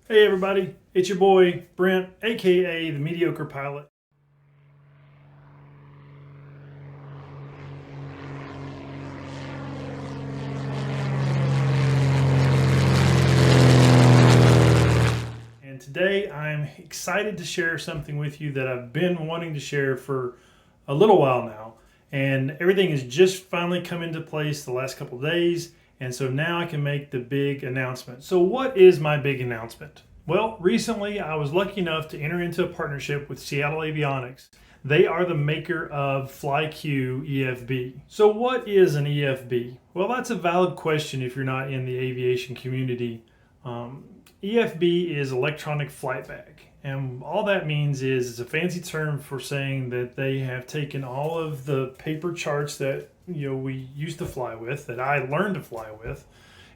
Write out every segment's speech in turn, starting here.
Hey everybody, it's your boy Brent, aka the Mediocre Pilot. And today I'm excited to share something with you that I've been wanting to share for a little while now. And everything has just finally come into place the last couple of days. And so now I can make the big announcement. So, what is my big announcement? Well, recently I was lucky enough to enter into a partnership with Seattle Avionics. They are the maker of FlyQ EFB. So, what is an EFB? Well, that's a valid question if you're not in the aviation community. EFB is electronic flight bag. And all that means is it's a fancy term for saying that they have taken all of the paper charts that we used to fly with, that I learned to fly with,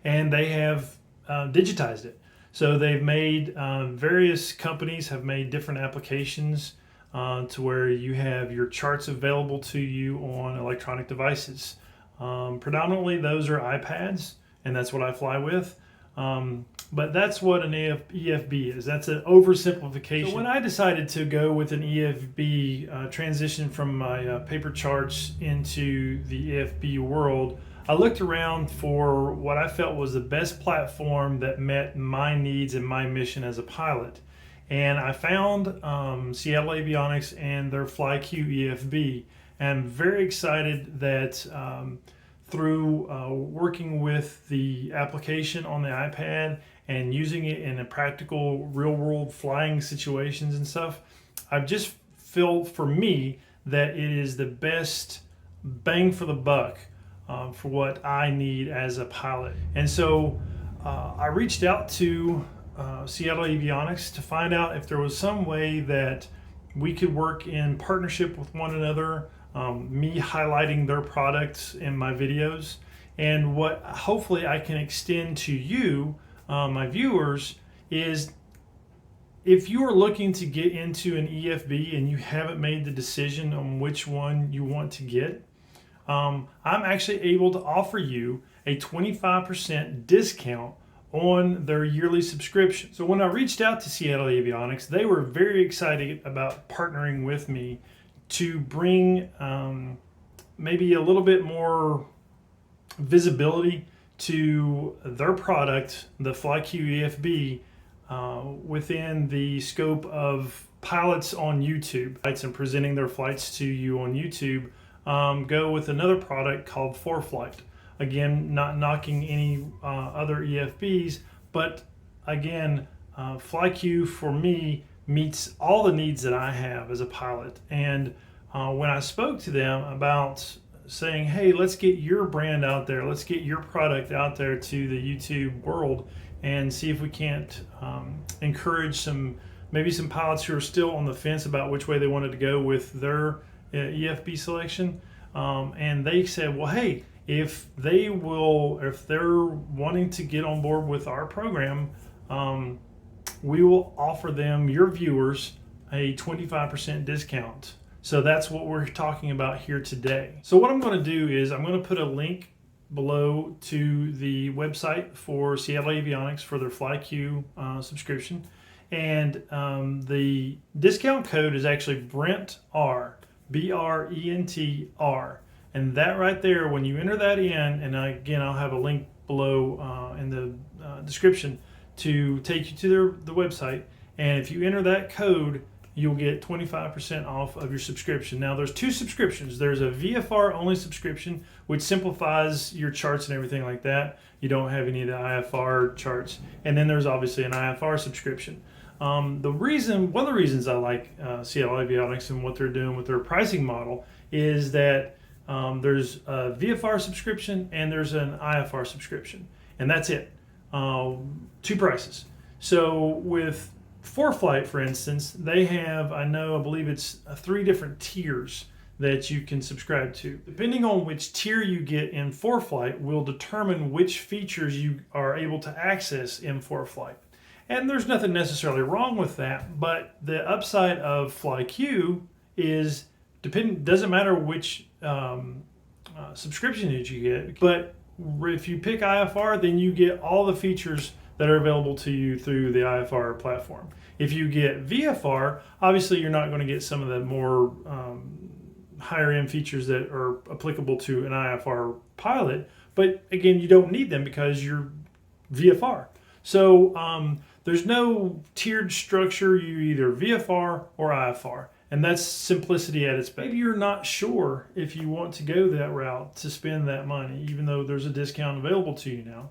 and they have digitized it. So they've made various companies have made different applications to where you have your charts available to you on electronic devices. Predominantly, those are iPads, and that's what I fly with. But that's what an EFB is. That's an oversimplification. So when I decided to go with an EFB, transition from my paper charts into the EFB world, I looked around for what I felt was the best platform that met my needs and my mission as a pilot. And I found Seattle Avionics and their FlyQ EFB. And I'm very excited that through working with the application on the iPad and using it in a practical real world flying situations and stuff, I've just felt for me that it is the best bang for the buck for what I need as a pilot. And so I reached out to Seattle Avionics to find out if there was some way that we could work in partnership with one another, me highlighting their products in my videos, and what hopefully I can extend to you, my viewers, is if you are looking to get into an EFB and you haven't made the decision on which one you want to get, I'm actually able to offer you a 25% discount on their yearly subscription. So when I reached out to Seattle Avionics, they were very excited about partnering with me to bring maybe a little bit more visibility to their product, the FlyQ EFB, within the scope of pilots on YouTube. And presenting their flights to you on YouTube, go with another product called ForeFlight. Again, not knocking any other EFBs, but again, FlyQ for me meets all the needs that I have as a pilot. And when I spoke to them about saying, hey, let's get your brand out there, let's get your product out there to the YouTube world and see if we can't encourage maybe some pilots who are still on the fence about which way they wanted to go with their EFB selection. And they said, well, hey, if they're wanting to get on board with our program, we will offer them, your viewers, a 25% discount. So that's what we're talking about here today. So what I'm going to do is I'm going to put a link below to the website for Seattle Avionics for their FlyQ subscription. And the discount code is actually BRENTR, BRENTR. And that right there, when you enter that in, and again, I'll have a link below in the description to take you to the website. And if you enter that code, you'll get 25% off of your subscription. Now, there's two subscriptions. There's a VFR only subscription, which simplifies your charts and everything like that. You don't have any of the IFR charts. And then there's obviously an IFR subscription. One of the reasons I like Seattle Avionics and what they're doing with their pricing model is that there's a VFR subscription and there's an IFR subscription, and that's it. Two prices. So with ForeFlight, for instance, they have, I believe it's 3 different tiers that you can subscribe to. Depending on which tier you get in ForeFlight will determine which features you are able to access in ForeFlight. And there's nothing necessarily wrong with that, but the upside of FlyQ is doesn't matter which subscription that you get, but if you pick IFR, then you get all the features that are available to you through the IFR platform. If you get VFR, obviously you're not going to get some of the more higher end features that are applicable to an IFR pilot, but again, you don't need them because you're VFR. So there's no tiered structure. You either VFR or IFR, and that's simplicity at its best. Maybe you're not sure if you want to go that route to spend that money, even though there's a discount available to you now.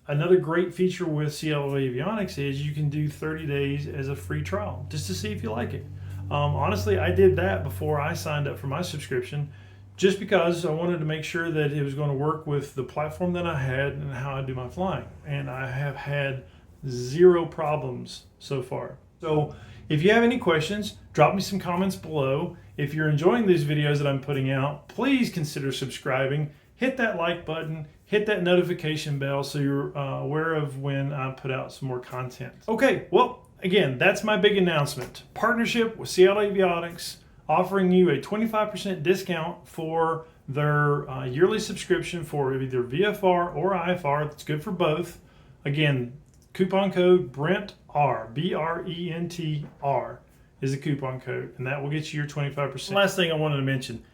Another great feature with Seattle Avionics is you can do 30 days as a free trial just to see if you like it. Honestly, I did that before I signed up for my subscription, just because I wanted to make sure that it was going to work with the platform that I had and how I do my flying. And I have had zero problems so far. So if you have any questions, drop me some comments below. If you're enjoying these videos that I'm putting out, please consider subscribing. Hit that like button, hit that notification bell so you're aware of when I put out some more content. Okay, well, again, that's my big announcement. Partnership with Seattle Avionics, offering you a 25% discount for their yearly subscription for either VFR or IFR. That's good for both. Again, coupon code BRENTR, BRENTR is the coupon code, and that will get you your 25%. Last thing I wanted to mention,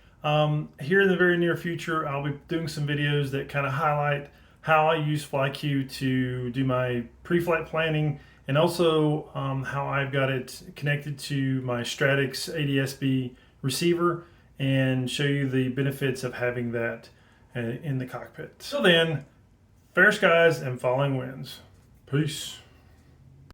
here in the very near future, I'll be doing some videos that kind of highlight how I use FlyQ to do my pre-flight planning, and also how I've got it connected to my Stratix ADS-B receiver, and show you the benefits of having that in the cockpit. So then, fair skies and falling winds. Peace.